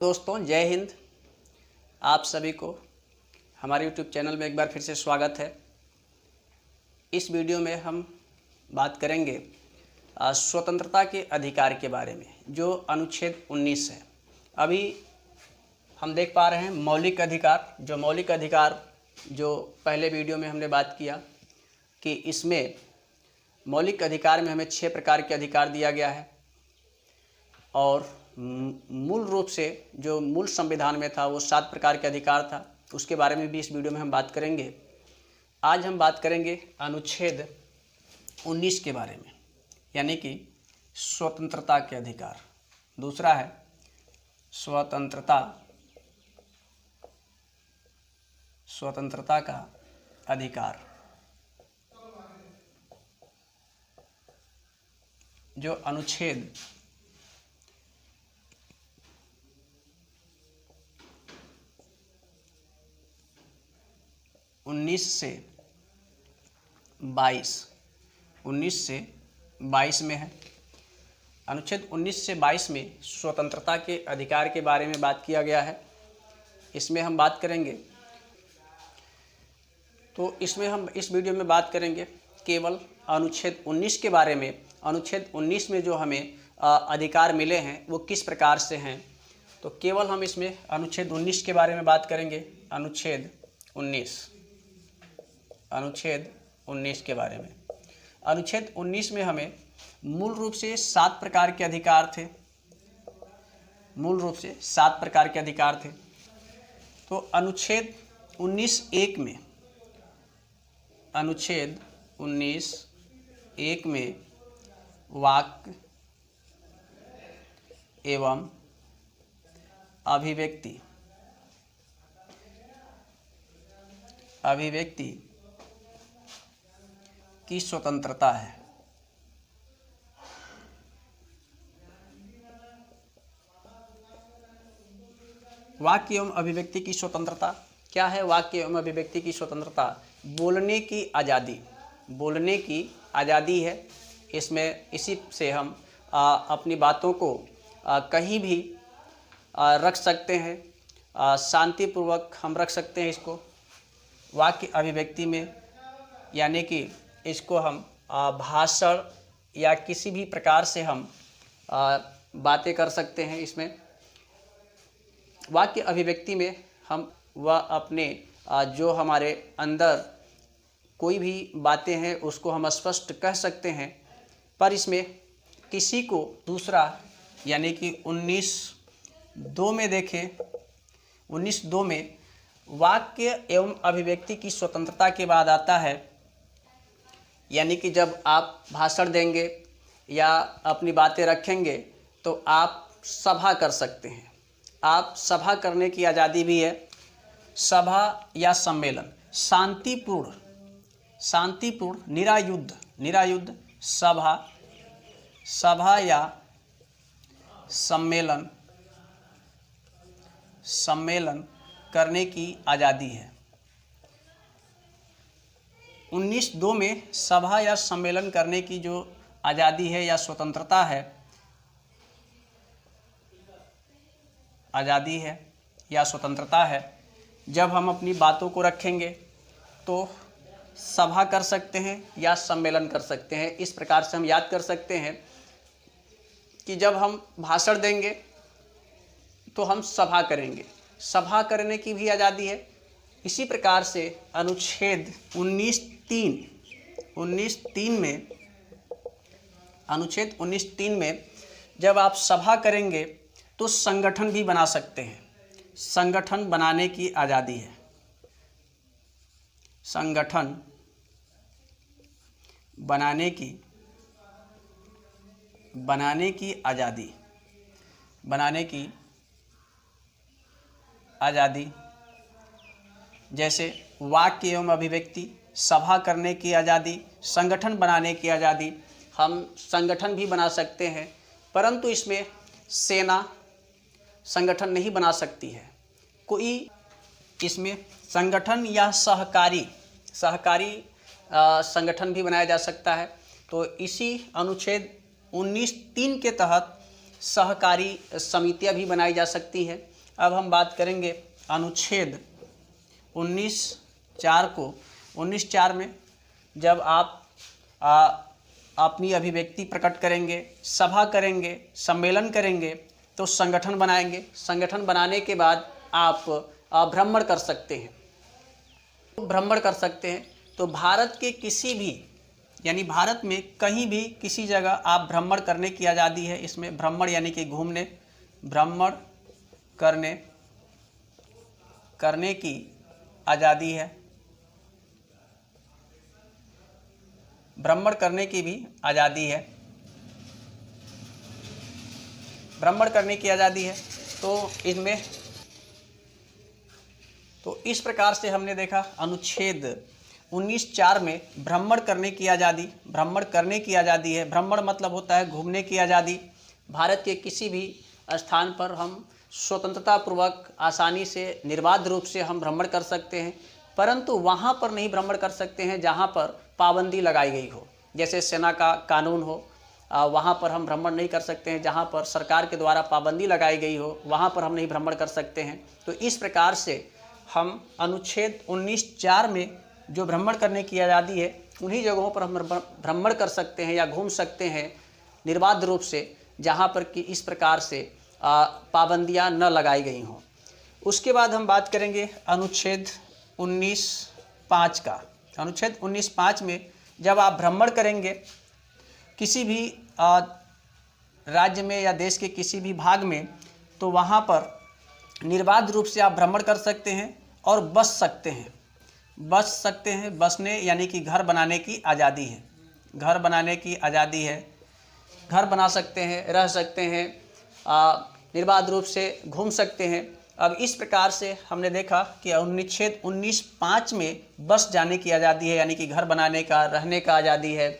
दोस्तों जय हिंद। आप सभी को हमारे YouTube चैनल में एक बार फिर से स्वागत है। इस वीडियो में हम बात करेंगे स्वतंत्रता के अधिकार के बारे में, जो अनुच्छेद 19 है। अभी हम देख पा रहे हैं मौलिक अधिकार जो पहले वीडियो में हमने बात किया कि इसमें मौलिक अधिकार में हमें 6 प्रकार के अधिकार दिया गया है और मूल रूप से जो मूल संविधान में था वो 7 प्रकार के अधिकार था। उसके बारे में भी इस वीडियो में हम बात करेंगे। आज हम बात करेंगे अनुच्छेद 19 के बारे में, यानी कि स्वतंत्रता के अधिकार। दूसरा है स्वतंत्रता का अधिकार, जो अनुच्छेद 19 से 22 में है। अनुच्छेद 19 से 22 में स्वतंत्रता के अधिकार के बारे में बात किया गया है। इसमें हम बात करेंगे, तो इसमें हम इस वीडियो में बात करेंगे केवल अनुच्छेद 19 के बारे में। अनुच्छेद 19 में जो हमें अधिकार मिले हैं वो किस प्रकार से हैं, तो केवल हम इसमें अनुच्छेद 19 के बारे में बात करेंगे। अनुच्छेद 19 के बारे में। अनुच्छेद 19 में हमें मूल रूप से 7 प्रकार के अधिकार थे। तो अनुच्छेद 19(1) में वाक एवं अभिव्यक्ति की स्वतंत्रता है। वाक्य एवं अभिव्यक्ति की स्वतंत्रता क्या है? वाक्य एवं अभिव्यक्ति की स्वतंत्रता बोलने की आज़ादी है। इसमें इसी से हम अपनी बातों को कहीं भी रख सकते हैं, शांतिपूर्वक हम रख सकते हैं इसको वाक्य अभिव्यक्ति में, यानी कि इसको हम भाषण या किसी भी प्रकार से हम बातें कर सकते हैं। इसमें वाक्य अभिव्यक्ति में हम वह अपने जो हमारे अंदर कोई भी बातें हैं उसको हम स्पष्ट कह सकते हैं। पर इसमें किसी को दूसरा, यानी कि 19(2) में देखें, 19(2) में वाक्य एवं अभिव्यक्ति की स्वतंत्रता के बाद आता है, यानी कि जब आप भाषण देंगे या अपनी बातें रखेंगे तो आप सभा कर सकते हैं। आप सभा करने की आज़ादी भी है। सभा या सम्मेलन शांतिपूर्ण निरायुद्ध सभा या सम्मेलन करने की आज़ादी है। 19(2) में सभा या सम्मेलन करने की जो आज़ादी है या स्वतंत्रता है, जब हम अपनी बातों को रखेंगे तो सभा कर सकते हैं या सम्मेलन कर सकते हैं। इस प्रकार से हम याद कर सकते हैं कि जब हम भाषण देंगे तो हम सभा करेंगे, सभा करने की भी आज़ादी है। इसी प्रकार से अनुच्छेद 19(3) में जब आप सभा करेंगे तो संगठन भी बना सकते हैं। संगठन बनाने की आज़ादी है। संगठन बनाने की आज़ादी, जैसे वाक्य एवं अभिव्यक्ति, सभा करने की आज़ादी, संगठन बनाने की आज़ादी। हम संगठन भी बना सकते हैं, परंतु इसमें सेना संगठन नहीं बना सकती है। कोई इसमें संगठन या सहकारी संगठन भी बनाया जा सकता है। तो इसी अनुच्छेद 19(3) के तहत सहकारी समितियां भी बनाई जा सकती हैं। अब हम बात करेंगे अनुच्छेद 19(4) को। 19(4) में जब आप अपनी अभिव्यक्ति प्रकट करेंगे, सभा करेंगे, सम्मेलन करेंगे, तो संगठन बनाएंगे। संगठन बनाने के बाद आप भ्रमण कर सकते हैं। भ्रमण कर सकते हैं तो भारत के किसी भी, यानी भारत में कहीं भी किसी जगह आप भ्रमण करने की आज़ादी है। इसमें भ्रमण यानी कि घूमने, भ्रमण करने की आज़ादी है। भ्रमण करने की भी आज़ादी है, भ्रमण करने की आज़ादी है। तो इस प्रकार से हमने देखा अनुच्छेद 19(4) में भ्रमण करने की आज़ादी, भ्रमण करने की आज़ादी है। भ्रमण मतलब होता है घूमने की आज़ादी। भारत के किसी भी स्थान पर हम स्वतंत्रतापूर्वक आसानी से निर्बाध रूप से हम भ्रमण कर सकते हैं, परंतु वहाँ पर नहीं भ्रमण कर सकते हैं जहाँ पर पाबंदी लगाई गई हो, जैसे सेना का कानून हो। वहाँ पर हम भ्रमण नहीं कर सकते हैं। जहाँ पर सरकार के द्वारा पाबंदी लगाई गई हो वहाँ पर हम नहीं भ्रमण कर सकते हैं। तो इस प्रकार से हम अनुच्छेद 19(4) में जो भ्रमण करने की आज़ादी है, उन्हीं जगहों पर हम भ्रमण कर सकते हैं या घूम सकते हैं निर्बाध रूप से, जहाँ पर कि इस प्रकार से पाबंदियाँ न लगाई गई हों। उसके बाद हम बात करेंगे अनुच्छेद 19(5) का। अनुच्छेद 19(5) में जब आप भ्रमण करेंगे किसी भी राज्य में या देश के किसी भी भाग में, तो वहाँ पर निर्बाध रूप से आप भ्रमण कर सकते हैं और बस सकते हैं। बसने यानी कि घर बनाने की आज़ादी है। घर बनाने की आज़ादी है, घर बना सकते हैं, रह सकते हैं, निर्बाध रूप से घूम सकते हैं। अब इस प्रकार से हमने देखा कि अनुच्छेद 19(5) में बस जाने की आज़ादी है, यानी कि घर बनाने का, रहने का आज़ादी है।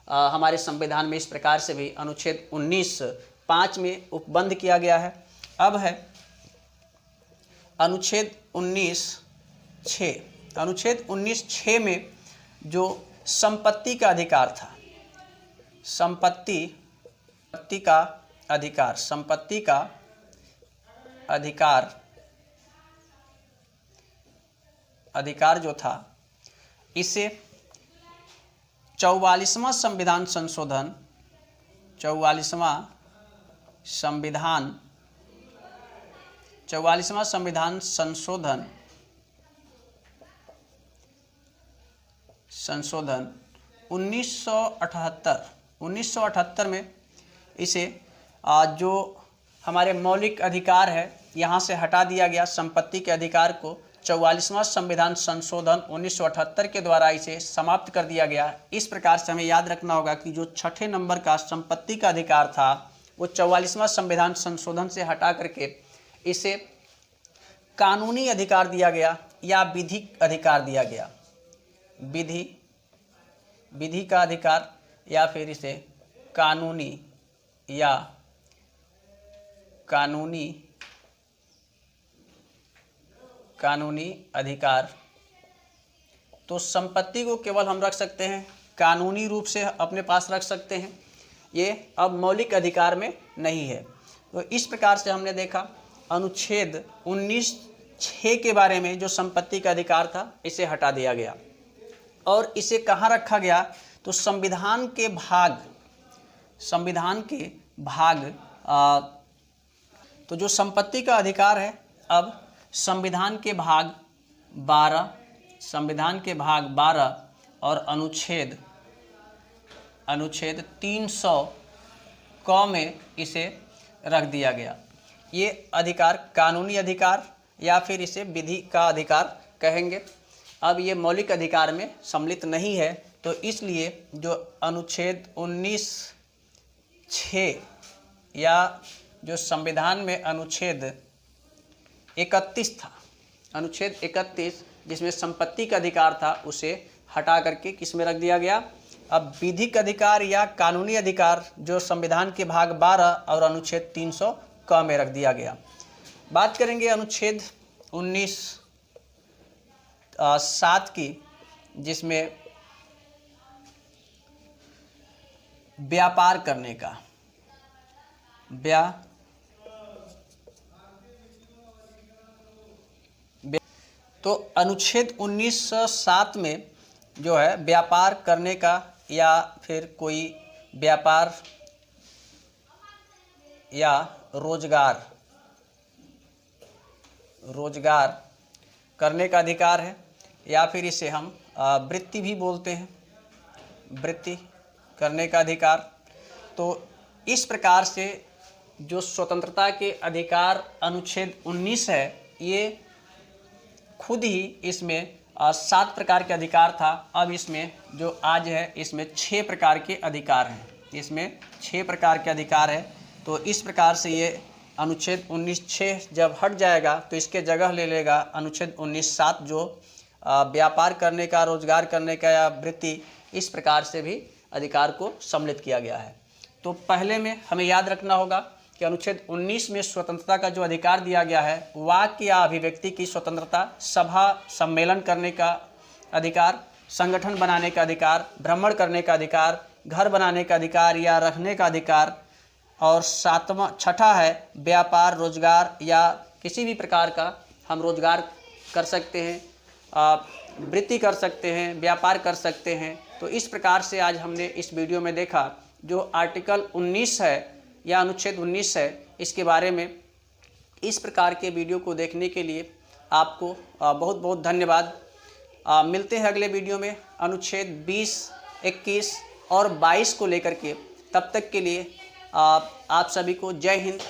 हमारे संविधान में इस प्रकार से भी अनुच्छेद 19(5) में उपबंध किया गया है। अब है अनुच्छेद 19(6). अनुच्छेद 19(6) में जो संपत्ति का अधिकार था, संपत्ति का अधिकार जो था, इसे 44वां संविधान संशोधन, 44वां संविधान संशोधन 1978 में इसे जो हमारे मौलिक अधिकार है यहाँ से हटा दिया गया। संपत्ति के अधिकार को 44वां संविधान संशोधन 1978 के द्वारा इसे समाप्त कर दिया गया। इस प्रकार से हमें याद रखना होगा कि जो 6ठे नंबर का संपत्ति का अधिकार था, वो 44वां संविधान संशोधन से हटा करके इसे कानूनी अधिकार दिया गया या विधिक अधिकार दिया गया। विधि का अधिकार या फिर इसे कानूनी अधिकार। तो संपत्ति को केवल हम रख सकते हैं, कानूनी रूप से अपने पास रख सकते हैं, ये अब मौलिक अधिकार में नहीं है। तो इस प्रकार से हमने देखा अनुच्छेद 19(6) के बारे में, जो संपत्ति का अधिकार था, इसे हटा दिया गया। और इसे कहाँ रखा गया? तो संविधान के भाग तो जो संपत्ति का अधिकार है, अब संविधान के भाग 12 और अनुच्छेद 300 क में इसे रख दिया गया। ये अधिकार कानूनी अधिकार या फिर इसे विधि का अधिकार कहेंगे। अब ये मौलिक अधिकार में सम्मिलित नहीं है, तो इसलिए जो अनुच्छेद 19(6) या जो संविधान में अनुच्छेद 31 था, अनुच्छेद 31 जिसमें संपत्ति का अधिकार था, उसे हटा करके किस में रख दिया गया? अब विधिक अधिकार या कानूनी अधिकार जो संविधान के भाग 12 और अनुच्छेद 300 क में रख दिया गया। बात करेंगे अनुच्छेद 19(7) की, जिसमें व्यापार करने का तो अनुच्छेद 19(7) में जो है व्यापार करने का या फिर कोई व्यापार या रोजगार करने का अधिकार है, या फिर इसे हम वृत्ति भी बोलते हैं, वृत्ति करने का अधिकार। तो इस प्रकार से जो स्वतंत्रता के अधिकार अनुच्छेद 19 है, ये खुद ही इसमें 7 प्रकार के अधिकार था। अब इसमें जो आज है इसमें 6 प्रकार के अधिकार हैं, इसमें 6 प्रकार के अधिकार है। तो इस प्रकार से ये अनुच्छेद 19(6) जब हट जाएगा तो इसके जगह ले लेगा अनुच्छेद 19(7), जो व्यापार करने का, रोजगार करने का या वृत्ति, इस प्रकार से भी अधिकार को सम्मिलित किया गया है। तो पहले में हमें याद रखना होगा कि अनुच्छेद 19 में स्वतंत्रता का जो अधिकार दिया गया है, वाक्य या अभिव्यक्ति की स्वतंत्रता, सभा सम्मेलन करने का अधिकार, संगठन बनाने का अधिकार, भ्रमण करने का अधिकार, घर बनाने का अधिकार या रखने का अधिकार, और 6वां है व्यापार, रोजगार या किसी भी प्रकार का हम रोजगार कर सकते हैं, वृत्ति कर सकते हैं, व्यापार कर सकते हैं। तो इस प्रकार से आज हमने इस वीडियो में देखा जो आर्टिकल 19 है या अनुच्छेद 19 है, इसके बारे में। इस प्रकार के वीडियो को देखने के लिए आपको बहुत बहुत धन्यवाद। मिलते हैं अगले वीडियो में अनुच्छेद 20, 21 और 22 को लेकर के। तब तक के लिए आप सभी को जय हिंद,